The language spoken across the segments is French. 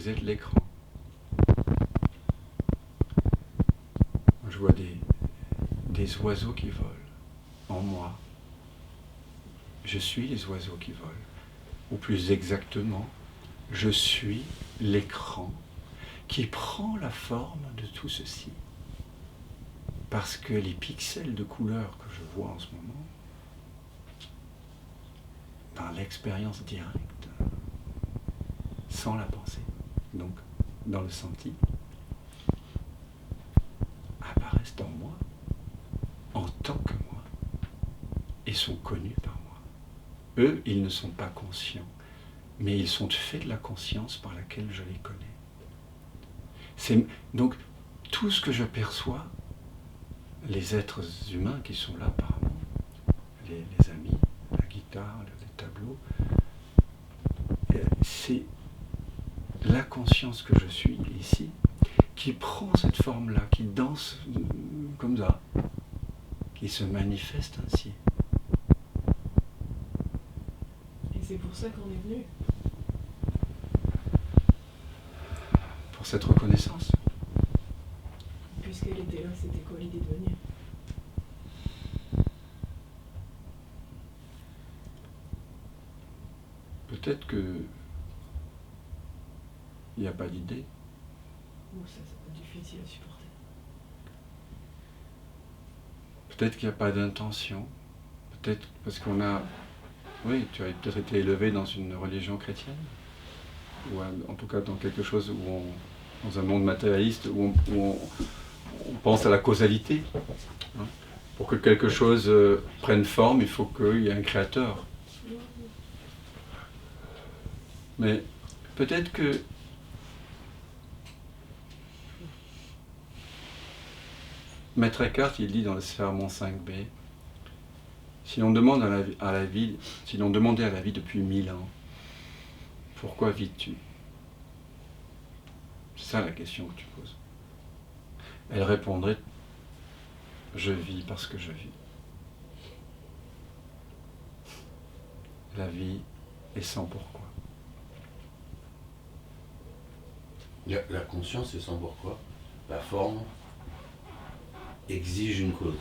vous êtes l'écran. Je vois des oiseaux qui volent en moi. Je suis les oiseaux qui volent. Ou plus exactement, je suis l'écran qui prend la forme de tout ceci. Parce que les pixels de couleurs que je vois en ce moment, dans l'expérience directe, sans la pensée, donc dans le senti, apparaissent en moi, en tant que moi, et sont connus par moi. Eux, ils ne sont pas conscients, mais ils sont faits de la conscience par laquelle je les connais. Donc, tout ce que je perçois, les êtres humains qui sont là apparemment, les amis, la guitare, les tableaux, c'est la conscience que je suis ici qui prend cette forme-là, qui danse comme ça, qui se manifeste ainsi. Et c'est pour ça qu'on est venu. Pour cette reconnaissance. Puisqu'elle était là, c'était quoi l'idée de venir? Peut-être que il n'y a pas d'idée. Bon, ça va être difficile à supporter. Peut-être qu'il n'y a pas d'intention. Peut-être parce qu'on a... Oui, tu as peut-être été élevé dans une religion chrétienne. Ou en tout cas dans quelque chose où dans un monde matérialiste où on pense à la causalité. Hein. Pour que quelque chose prenne forme, il faut qu'il y ait un créateur. Mais peut-être que Maître Eckhart, il dit dans le Sermon 5b, si l'on demandait à la vie depuis 1000 ans, pourquoi vis-tu? C'est ça la question que tu poses. Elle répondrait, je vis parce que je vis. La vie est sans pourquoi. La conscience est sans pourquoi. La forme exige une cause,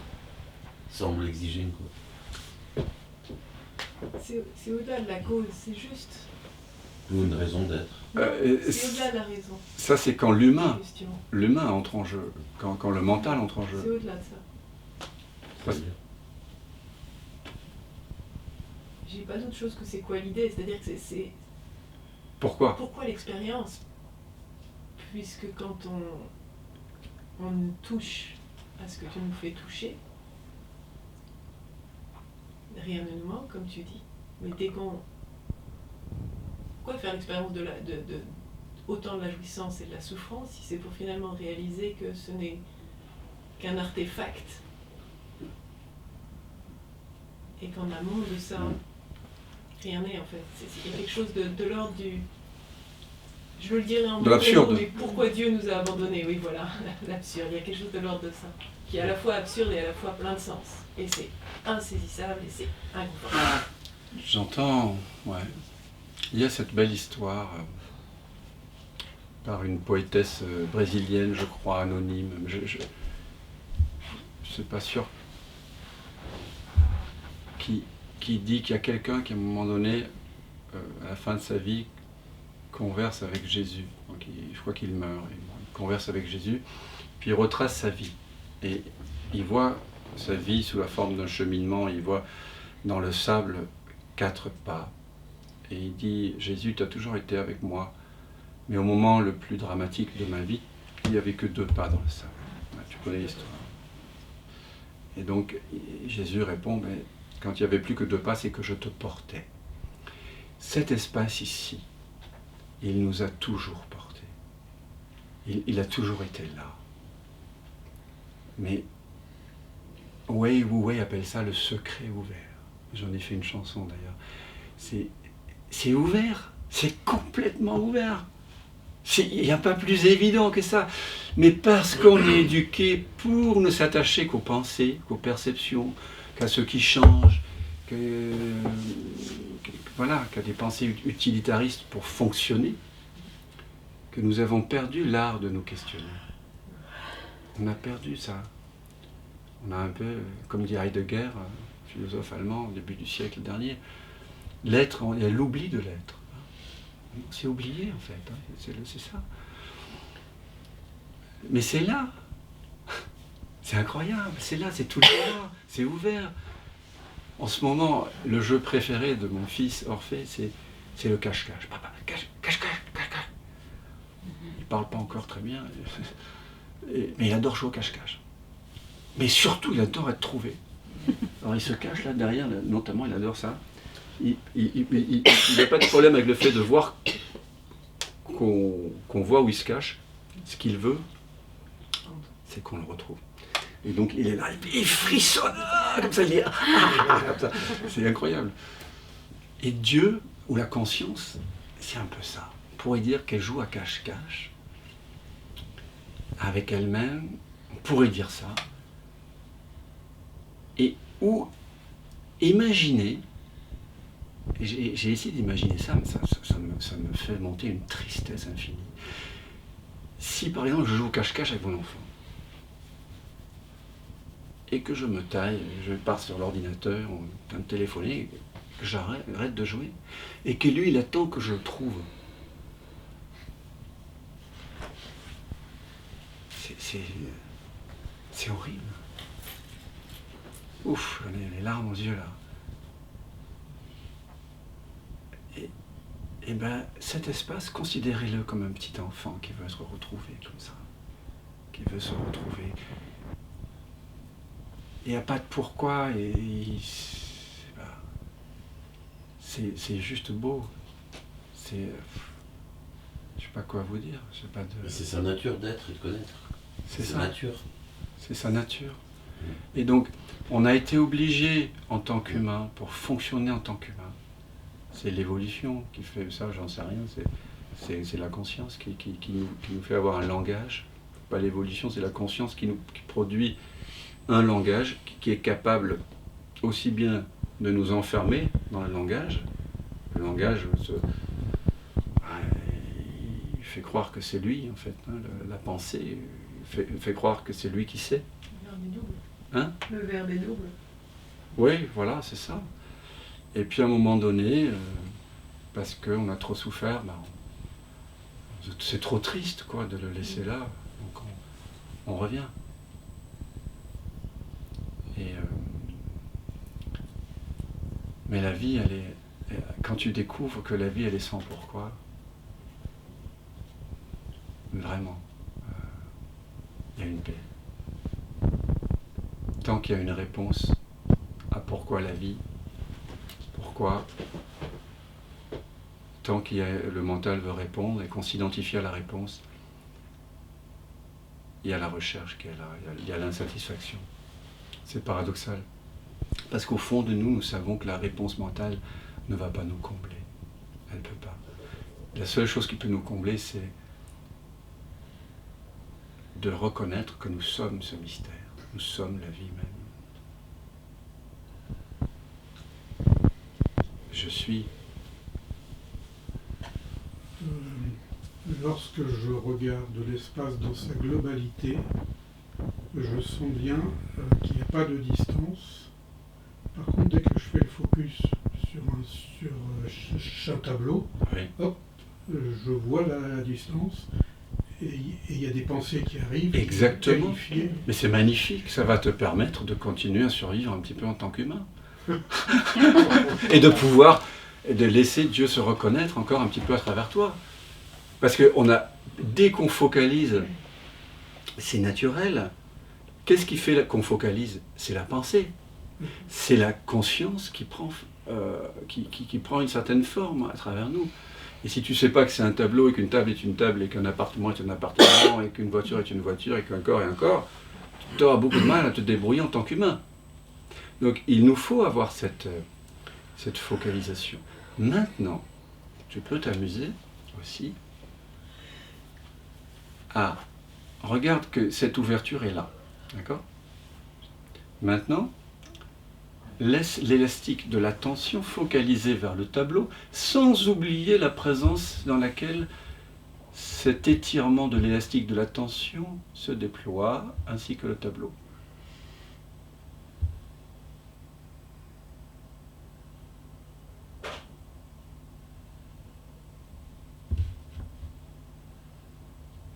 semble exiger une cause. C'est au-delà de la cause, c'est juste. Ou une raison d'être. C'est au-delà de la raison. Ça, c'est quand l'humain entre en jeu, quand le mental entre en jeu. C'est au-delà de ça. J'ai pas d'autre chose que c'est quoi l'idée, c'est-à-dire que c'est... Pourquoi l'expérience? Puisque quand on touche à ce que tu nous fais toucher, rien ne nous manque, comme tu dis. Mais dès qu'on... Pourquoi faire l'expérience autant de la jouissance et de la souffrance si c'est pour finalement réaliser que ce n'est qu'un artefact et qu'en amont de ça, rien n'est en fait. Il y a quelque chose de l'ordre du... Je veux le dire en de l'absurde. Mais pourquoi Dieu nous a abandonnés? Oui, voilà, l'absurde. Il y a quelque chose de l'ordre de ça, qui est à la fois absurde et à la fois plein de sens. Et c'est insaisissable et c'est inconfortable. J'entends, ouais. Il y a cette belle histoire par une poétesse brésilienne, je crois, anonyme. Je suis pas sûr. Qui dit qu'il y a quelqu'un qui, à un moment donné, à la fin de sa vie, converse avec Jésus. Donc, je crois qu'il meurt. Il converse avec Jésus, puis il retrace sa vie. Et il voit sa vie sous la forme d'un cheminement. Il voit dans le sable 4 pas. Et il dit, Jésus, tu as toujours été avec moi, mais au moment le plus dramatique de ma vie, il n'y avait que 2 pas dans le sable. Ouais, tu connais l'histoire. Et donc, Jésus répond, mais quand il n'y avait plus que 2 pas, c'est que je te portais. Cet espace ici, il nous a toujours portés. Il a toujours été là. Mais Wei Wu appelle ça le secret ouvert. J'en ai fait une chanson d'ailleurs. C'est ouvert, c'est complètement ouvert. Il n'y a pas plus évident que ça. Mais parce qu'on est éduqué pour ne s'attacher qu'aux pensées, qu'aux perceptions, qu'à ce qui change, qu'à des pensées utilitaristes pour fonctionner, que nous avons perdu l'art de nous questionner. On a perdu ça. On a un peu, comme dit Heidegger, philosophe allemand au début du siècle dernier, l'être, il y a l'oubli de l'être. On s'est oublié en fait, c'est ça. Mais c'est là. C'est incroyable, c'est là, c'est tout le temps là, c'est ouvert. En ce moment, le jeu préféré de mon fils Orphée, c'est le cache-cache. Papa, cache-cache. Il parle pas encore très bien, mais il adore jouer au cache-cache. Mais surtout, il adore être trouvé. Alors il se cache là derrière, notamment il adore ça. Il n'a pas de problème avec le fait de voir qu'on voit où il se cache. Ce qu'il veut, c'est qu'on le retrouve. Et donc il est là, il frissonne, comme ça, il dit, comme ça. C'est incroyable. Et Dieu, ou la conscience, c'est un peu ça. On pourrait dire qu'elle joue à cache-cache avec elle-même, on pourrait dire ça. Et ou imaginer, j'ai essayé d'imaginer ça, mais ça me fait monter une tristesse infinie. Si par exemple je joue au cache-cache avec mon enfant, et que je me taille, je pars sur l'ordinateur, on est en train de téléphoner, que j'arrête de jouer, et que lui il attend que je le trouve. C'est horrible. Ouf, j'en ai les larmes aux yeux là. Et bien, cet espace, considérez-le comme un petit enfant qui veut se retrouver comme ça. Qui veut se retrouver. Il n'y a pas de pourquoi, c'est juste beau. Je ne sais pas quoi vous dire. C'est sa nature d'être et de connaître. C'est sa ça. nature. C'est sa nature. Et donc, on a été obligé en tant qu'humain, pour fonctionner en tant qu'humain. C'est l'évolution qui fait ça, j'en sais rien. C'est la conscience qui nous fait avoir un langage. Pas l'évolution, c'est la conscience qui produit un langage qui est capable aussi bien de nous enfermer dans le langage. Le langage, il fait croire que c'est lui, en fait. Hein, la pensée fait croire que c'est lui qui sait. Le verbe est double. Hein ? Le verbe est double. Oui, voilà, c'est ça. Et puis à un moment donné, parce qu'on a trop souffert, c'est trop triste quoi, de le laisser là. Donc on revient. Mais la vie, quand tu découvres que la vie, elle est sans pourquoi, vraiment, il y a une paix. Tant qu'il y a une réponse à pourquoi la vie, pourquoi, tant qu'il y a, le mental veut répondre et qu'on s'identifie à la réponse, il y a la recherche qui est là, il y a l'insatisfaction. C'est paradoxal. Parce qu'au fond de nous, nous savons que la réponse mentale ne va pas nous combler. Elle ne peut pas. La seule chose qui peut nous combler, c'est de reconnaître que nous sommes ce mystère. Nous sommes la vie même. Je suis. Lorsque je regarde l'espace dans sa globalité, je sens bien qu'il n'y a pas de distance. Par contre, dès que je fais le focus sur un tableau, Oui. hop, je vois la distance et il y a des pensées qui arrivent. Exactement. Qualifiées. Mais c'est magnifique, ça va te permettre de continuer à survivre un petit peu en tant qu'humain. Et de laisser Dieu se reconnaître encore un petit peu à travers toi. Parce que dès qu'on focalise, c'est naturel. Qu'est-ce qui fait qu'on focalise ? C'est la pensée. C'est la conscience qui prend une certaine forme à travers nous. Et si tu ne sais pas que c'est un tableau, et qu'une table est une table, et qu'un appartement est un appartement, et qu'une voiture est une voiture, et qu'un corps est un corps, tu auras beaucoup de mal à te débrouiller en tant qu'humain. Donc il nous faut avoir cette focalisation. Maintenant, tu peux t'amuser aussi à... Regarde que cette ouverture est là. D'accord ? Maintenant, laisse l'élastique de l'attention focalisé vers le tableau, sans oublier la présence dans laquelle cet étirement de l'élastique de la tension se déploie, ainsi que le tableau.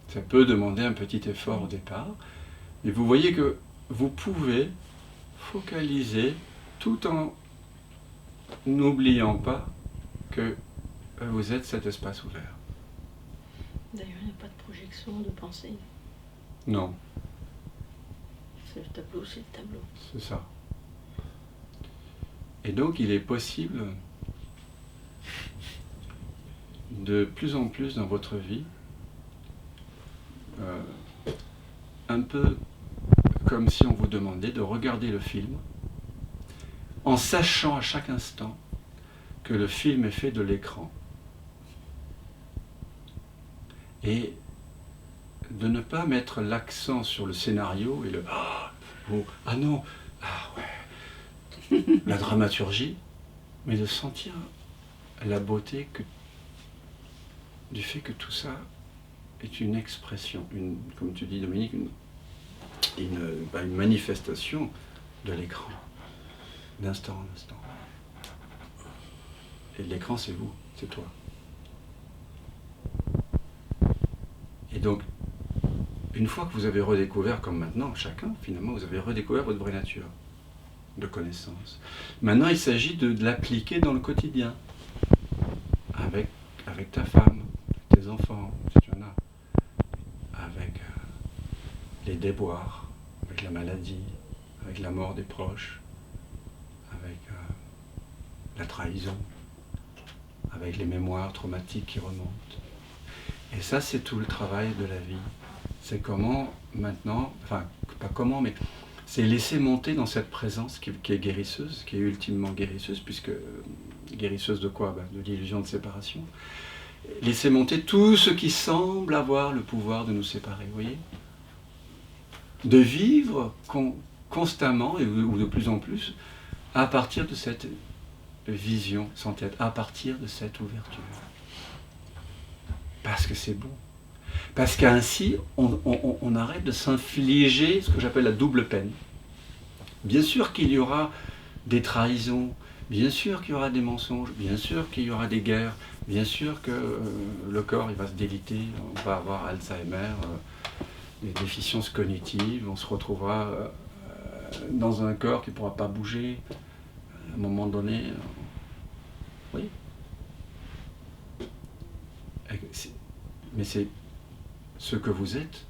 Ça peut demander un petit effort au départ, mais vous voyez que vous pouvez focaliser tout en n'oubliant pas que vous êtes cet espace ouvert. D'ailleurs, il n'y a pas de projection de pensée. Non, C'est le tableau, c'est le tableau. c'est ça. Et donc il est possible de plus en plus dans votre vie, un peu comme si on vous demandait de regarder le film en sachant à chaque instant que le film est fait de l'écran et de ne pas mettre l'accent sur le scénario et le ah non, ah ouais, la dramaturgie, mais de sentir la beauté du fait que tout ça est une expression, comme tu dis Dominique, une manifestation de l'écran, d'instant en instant. Et l'écran, c'est vous, c'est toi. Et donc, une fois que vous avez redécouvert, comme maintenant, chacun, finalement, vous avez redécouvert votre vraie nature de connaissance. Maintenant, il s'agit de l'appliquer dans le quotidien, avec ta femme, tes enfants, si tu en as, avec les déboires, avec la maladie, avec la mort des proches, avec la trahison, avec les mémoires traumatiques qui remontent. Et ça, c'est tout le travail de la vie. C'est comment maintenant, enfin, pas comment, mais c'est laisser monter dans cette présence qui est guérisseuse, qui est ultimement guérisseuse, puisque guérisseuse de quoi? De l'illusion de séparation. Laisser monter tout ce qui semble avoir le pouvoir de nous séparer, vous voyez? De vivre constamment, ou de plus en plus, à partir de cette vision sans tête, à partir de cette ouverture. Parce que c'est bon. Parce qu'ainsi, on arrête de s'infliger ce que j'appelle la double peine. Bien sûr qu'il y aura des trahisons, bien sûr qu'il y aura des mensonges, bien sûr qu'il y aura des guerres, bien sûr que le corps il va se déliter, on va avoir Alzheimer, des déficiences cognitives, on se retrouvera dans un corps qui ne pourra pas bouger à un moment donné. Oui. Mais c'est ce que vous êtes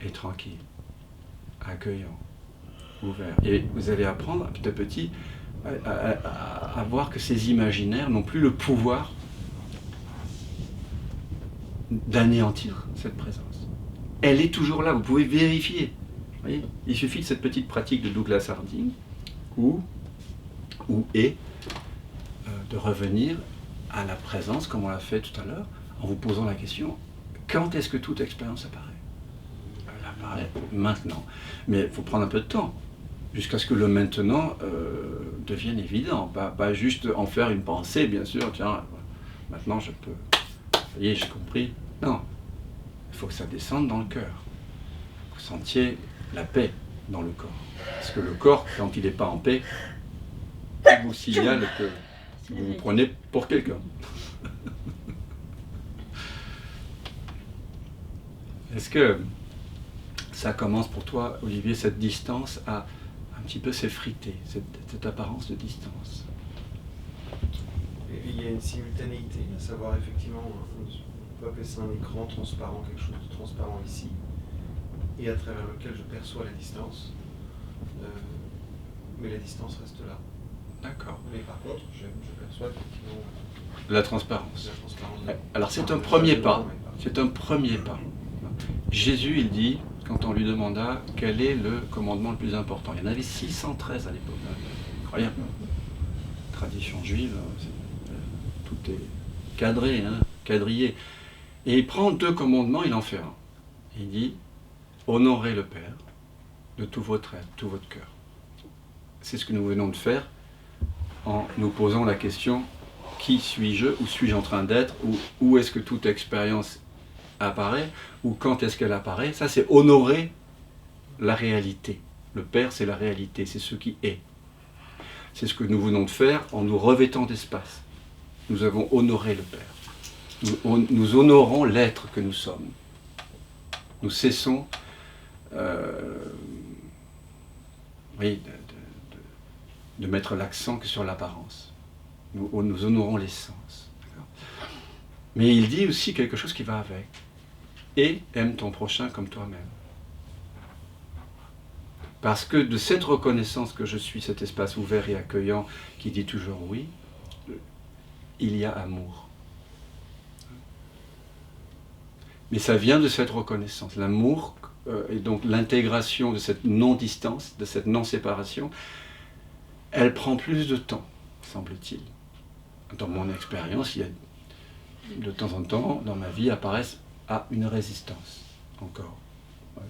est tranquille, accueillant, ouvert. Et vous allez apprendre petit à petit à voir que ces imaginaires n'ont plus le pouvoir d'anéantir cette présence. Elle est toujours là, vous pouvez vérifier. Vous voyez, il suffit de cette petite pratique de Douglas Harding ou de revenir à la présence, comme on l'a fait tout à l'heure, en vous posant la question, quand est-ce que toute expérience apparaît? Elle apparaît maintenant. Mais il faut prendre un peu de temps, jusqu'à ce que le maintenant devienne évident. Pas juste en faire une pensée, bien sûr, tiens, maintenant je peux, ça y est, j'ai compris. Non, il faut que ça descende dans le cœur. Que vous sentiez la paix dans le corps. Parce que le corps, quand il n'est pas en paix, il vous signale que vous vous prenez pour quelqu'un. Est-ce que ça commence pour toi, Olivier, cette distance à un petit peu s'effriter, cette apparence de distance? Il y a une simultanéité, à savoir effectivement, on peut appeler ça un écran transparent, quelque chose de transparent ici, et à travers lequel je perçois la distance, mais la distance reste là. D'accord. Mais par contre, je perçois effectivement la transparence. la transparence. Alors c'est un premier pas. C'est un premier pas. Jésus, il dit, quand on lui demanda quel est le commandement le plus important, il y en avait 613 à l'époque. Incroyable. Tradition juive, tout est cadré, quadrillé. Et il prend 2 commandements, il en fait un. Il dit, honorez le Père de tout votre être, tout votre cœur. C'est ce que nous venons de faire en nous posant la question, qui suis-je, où suis-je en train d'être, où est-ce que toute expérience apparaît, ou quand est-ce qu'elle apparaît. Ça, c'est honorer la réalité. Le Père, c'est la réalité, c'est ce qui est. C'est ce que nous venons de faire en nous revêtant d'espace. Nous avons honoré le Père. Nous honorons l'être que nous sommes. Nous cessons de mettre l'accent que sur l'apparence. Nous honorons l'essence. Mais il dit aussi quelque chose qui va avec. Et aime ton prochain comme toi-même. Parce que de cette reconnaissance que je suis, cet espace ouvert et accueillant qui dit toujours oui, il y a amour. Mais ça vient de cette reconnaissance. L'amour et donc l'intégration de cette non-distance, de cette non-séparation, elle prend plus de temps, semble-t-il. Dans mon expérience, il y a de temps en temps, dans ma vie, apparaissent une résistance, encore. Ouais.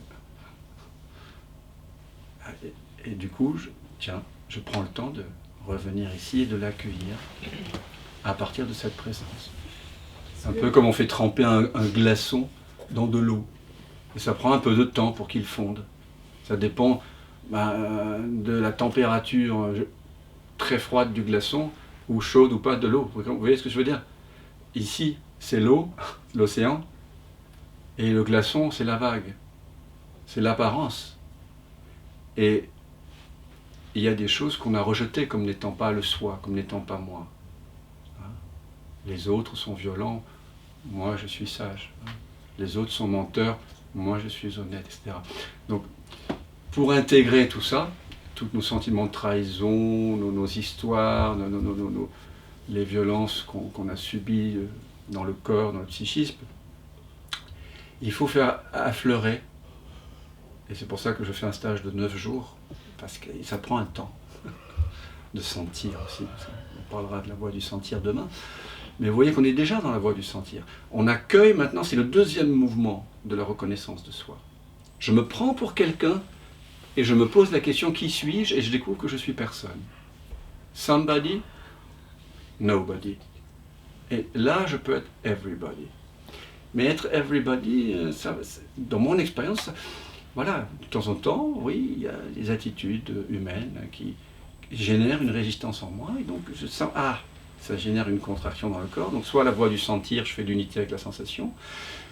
Et du coup, je prends le temps de revenir ici et de l'accueillir à partir de cette présence. Un peu comme on fait tremper un glaçon dans de l'eau. Et ça prend un peu de temps pour qu'il fonde. Ça dépend de la température très froide du glaçon, ou chaude ou pas de l'eau. Vous voyez ce que je veux dire? Ici, c'est l'eau, l'océan, et le glaçon, c'est la vague. C'est l'apparence. Et il y a des choses qu'on a rejetées comme n'étant pas le soi, comme n'étant pas moi. Les autres sont violents, moi je suis sage. Les autres sont menteurs, moi je suis honnête, etc. Donc, pour intégrer tout ça, tous nos sentiments de trahison, nos histoires, les violences qu'on a subies dans le corps, dans le psychisme, il faut faire affleurer, et c'est pour ça que je fais un stage de 9 jours, parce que ça prend un temps de sentir aussi. On parlera de la voie du sentir demain. Mais vous voyez qu'on est déjà dans la voie du sentir. On accueille maintenant, c'est le deuxième mouvement de la reconnaissance de soi. Je me prends pour quelqu'un et je me pose la question qui suis-je et je découvre que je suis personne. Somebody, nobody. Et là, je peux être everybody. Mais être everybody, dans mon expérience, voilà, de temps en temps, oui, il y a des attitudes humaines qui génèrent une résistance en moi et donc je sens, ça génère une contraction dans le corps, donc soit la voie du sentir, je fais l'unité avec la sensation,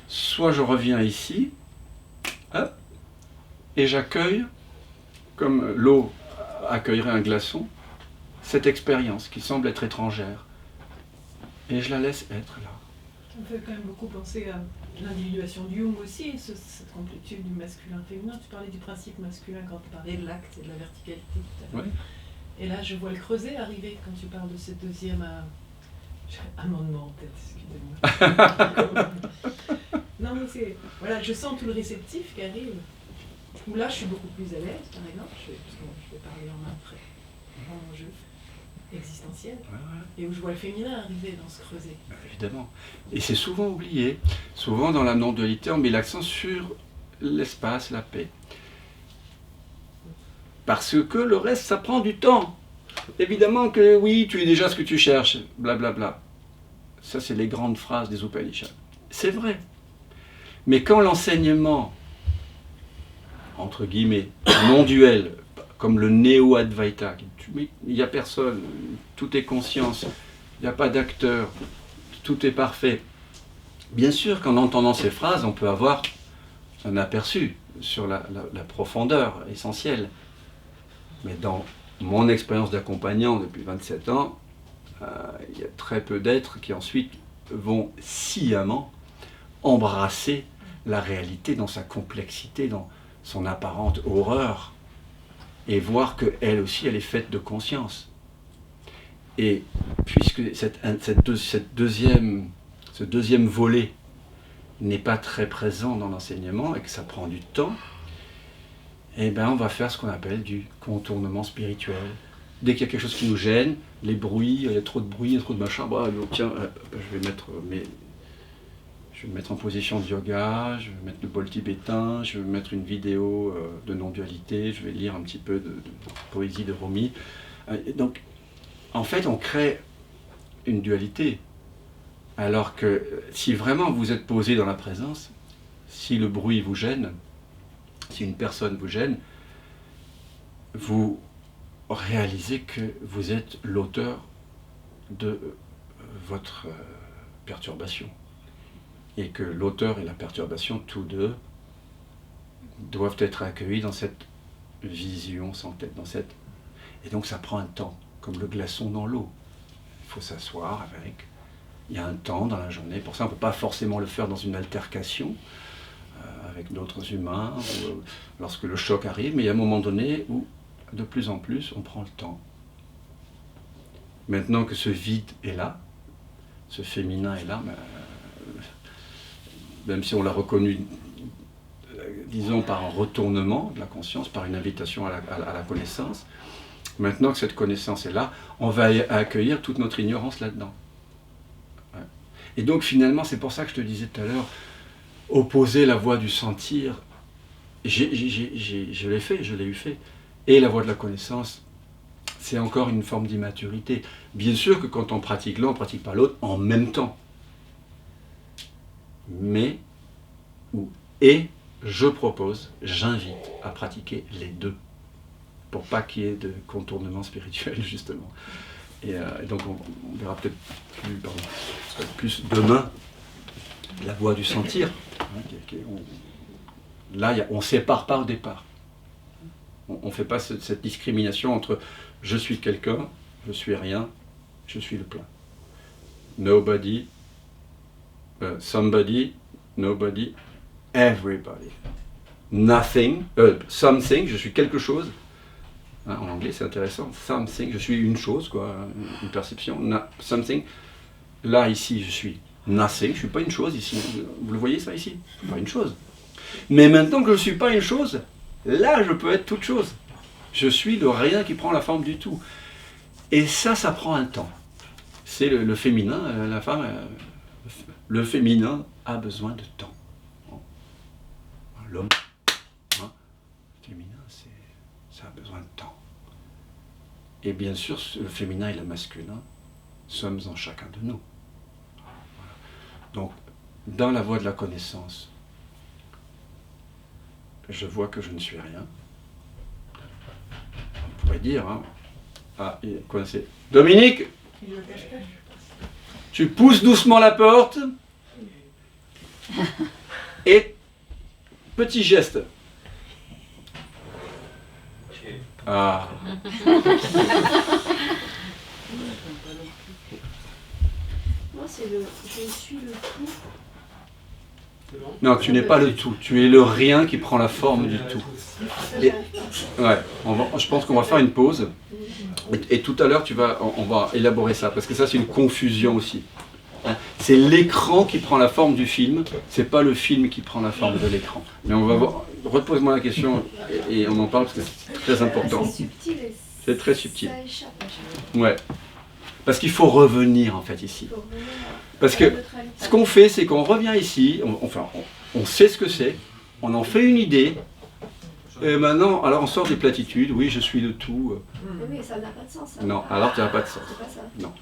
soit je reviens ici, hop, et j'accueille, comme l'eau accueillerait un glaçon, cette expérience qui semble être étrangère, et je la laisse être là. Ça me fait quand même beaucoup penser à l'individuation de Jung aussi, cette complétude du masculin-féminin. Tu parlais du principe masculin quand tu parlais de l'acte et de la verticalité tout à l'heure. Oui. Et là, je vois le creuset arriver quand tu parles de ce deuxième amendement en tête, excusez-moi. Non, mais c'est... Voilà, je sens tout le réceptif qui arrive. Où là, je suis beaucoup plus à l'aise, par exemple, parce que je vais parler en un très grand enjeu existentiel, et où je vois le féminin arriver dans ce creuset. Évidemment. Et c'est souvent oublié. Souvent, dans la non-dualité, on met l'accent sur l'espace, la paix. Parce que le reste, ça prend du temps. Évidemment que oui, tu es déjà ce que tu cherches, blablabla. Bla bla. Ça, c'est les grandes phrases des Upanishads. C'est vrai. Mais quand l'enseignement, entre guillemets, non-duel, comme le néo-advaita, il n'y a personne, tout est conscience, il n'y a pas d'acteur, tout est parfait. Bien sûr qu'en entendant ces phrases, on peut avoir un aperçu sur la profondeur essentielle. Mais dans mon expérience d'accompagnant depuis 27 ans, il y a très peu d'êtres qui ensuite vont sciemment embrasser la réalité dans sa complexité, dans son apparente horreur, et voir qu'elle aussi, elle est faite de conscience. Et puisque ce deuxième volet n'est pas très présent dans l'enseignement et que ça prend du temps, eh bien, on va faire ce qu'on appelle du contournement spirituel. Dès qu'il y a quelque chose qui nous gêne, les bruits, il y a trop de bruit, il y a trop de machin, tiens, je vais me mettre en position de yoga, je vais mettre le bol tibétain, je vais mettre une vidéo de non-dualité, je vais lire un petit peu de poésie de Rumi. Donc, en fait, on crée une dualité. Alors que si vraiment vous êtes posé dans la présence, si le bruit vous gêne, si une personne vous gêne, vous réalisez que vous êtes l'auteur de votre perturbation. Et que l'auteur et la perturbation, tous deux, doivent être accueillis dans cette vision sans tête, dans cette... Et donc ça prend un temps, comme le glaçon dans l'eau. Il faut s'asseoir avec. Il y a un temps dans la journée. Pour ça, on ne peut pas forcément le faire dans une altercation avec d'autres humains, ou, lorsque le choc arrive, mais il y a un moment donné où, de plus en plus, on prend le temps. Maintenant que ce vide est là, ce féminin est là, même si on l'a reconnu, disons, par un retournement de la conscience, par une invitation à la connaissance, maintenant que cette connaissance est là, on va accueillir toute notre ignorance là-dedans. Ouais. Et donc finalement, c'est pour ça que je te disais tout à l'heure, opposer la voie du sentir, je l'ai fait, je l'ai eu fait, et la voie de la connaissance, c'est encore une forme d'immaturité. Bien sûr que quand on pratique l'un, on ne pratique pas l'autre en même temps. Mais, je propose, j'invite à pratiquer les deux, pour pas qu'il y ait de contournement spirituel, justement. Et donc on verra peut-être plus demain la voie du sentir. Hein, là, on ne sépare pas au départ. On ne fait pas cette discrimination entre je suis quelqu'un, je suis rien, je suis le plein. Nobody, somebody, nobody, everybody. Nothing, something, je suis quelque chose. Hein, en anglais, c'est intéressant. Something, je suis une chose, quoi, une perception. Something. Là, ici, je suis nothing, je ne suis pas une chose ici. Vous le voyez ça ici? Je ne suis pas une chose. Mais maintenant que je ne suis pas une chose, là, je peux être toute chose. Je suis le rien qui prend la forme du tout. Et ça prend un temps. C'est le féminin, la femme, le féminin a besoin de temps. L'homme, hein, féminin, ça a besoin de temps. Et bien sûr, le féminin et le masculin sommes en chacun de nous. Voilà. Donc, dans la voie de la connaissance, je vois que je ne suis rien. On pourrait dire, hein, ah, il est coincé. Dominique, tu pousses doucement la porte et petit geste. Ah. Moi, c'est je suis le tout. Non, tu n'es pas le tout, tu es le rien qui prend la forme du tout. Et, ouais, je pense qu'on va faire une pause. Et tout à l'heure, on va élaborer ça, parce que ça, c'est une confusion aussi. Hein, c'est l'écran qui prend la forme du film, c'est pas le film qui prend la forme de l'écran. Mais on va voir, repose-moi la question et on en parle parce que c'est très important. C'est subtil et c'est très subtil. Ça échappe à chaque Ouais. Parce qu'il faut revenir en fait ici. fois. Parce que ce qu'on fait, c'est qu'on revient ici, on sait ce que c'est, on en fait une idée, et maintenant, alors on sort des platitudes, oui, je suis le tout. Mais ça n'a pas de sens. Ça. Non, alors ça n'a pas de sens. C'est pas ça. Non.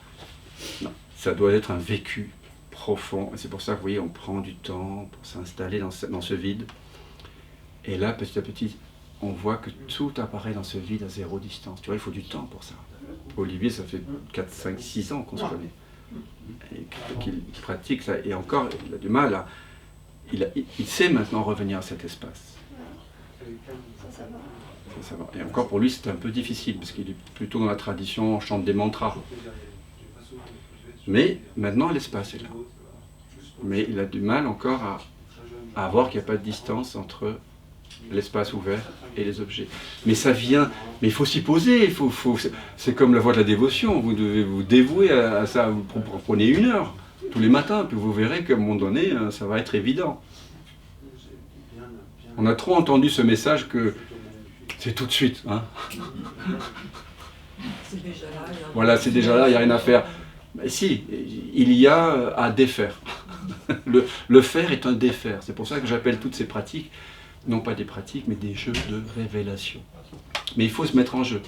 Non. Ça doit être un vécu profond. Et c'est pour ça que vous voyez, on prend du temps pour s'installer dans ce vide. Et là, petit à petit, on voit que tout apparaît dans ce vide à zéro distance. Tu vois, il faut du temps pour ça. Olivier, ça fait 4, 5, 6 ans qu'on se connaît. Et qu'il pratique ça. Et encore, il a du mal à... Il sait maintenant revenir à cet espace. Ça va. Ça va. Et encore pour lui, c'est un peu difficile, parce qu'il est plutôt dans la tradition, on chante des mantras. Mais maintenant, l'espace est là. Mais il a du mal encore à voir qu'il n'y a pas de distance entre l'espace ouvert et les objets. Mais ça vient, mais il faut s'y poser, c'est comme la voie de la dévotion, vous devez vous dévouer à ça, vous prenez 1 heure tous les matins, puis vous verrez qu'à un moment donné, ça va être évident. On a trop entendu ce message que c'est tout de suite. Hein. C'est déjà là. Voilà, c'est déjà là, il n'y a rien à faire. Mais si, il y a à défaire. Le faire est un défaire. C'est pour ça que j'appelle toutes ces pratiques, non pas des pratiques, mais des jeux de révélation. Mais il faut se mettre en jeu.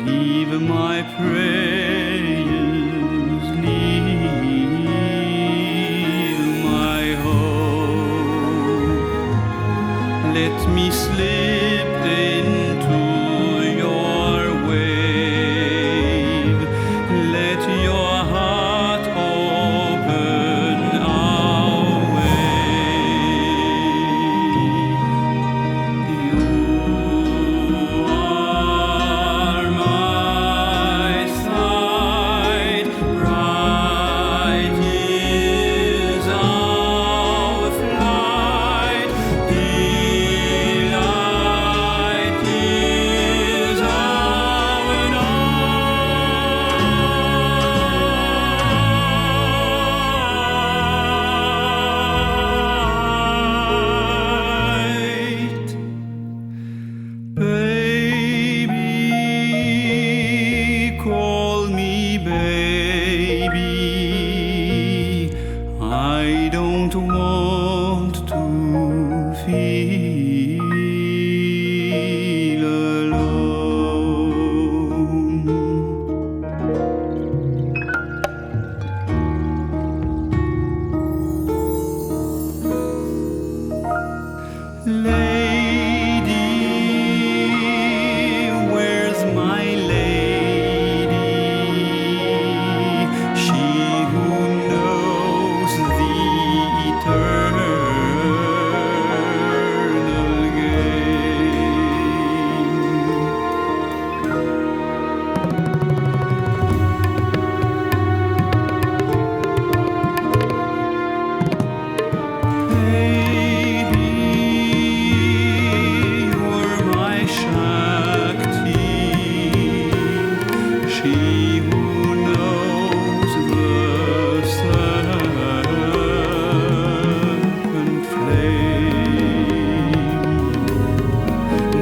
leave my prayers, leave my hope. Let me slip into your wave. Let your heart open our way. You are my side, bright is our flight, delight is our night. Baby, call me baby. I don't want to feel alone. Lady, where's my lady? She who knows the eternal game. Baby, you're my Shakti. She who knows the serpent flame.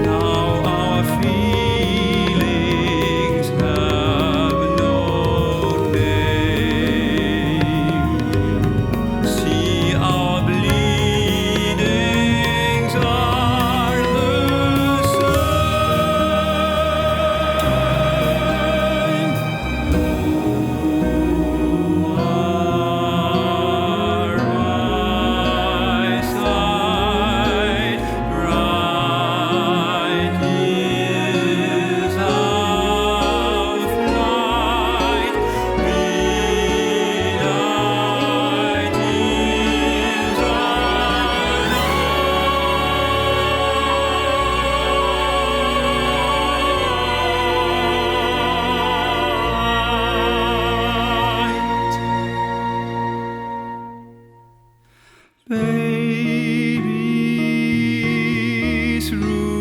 Now our feelings have no name. See our bleedings are the same. You are my side, bright is our flight, delight is our night. Baby, through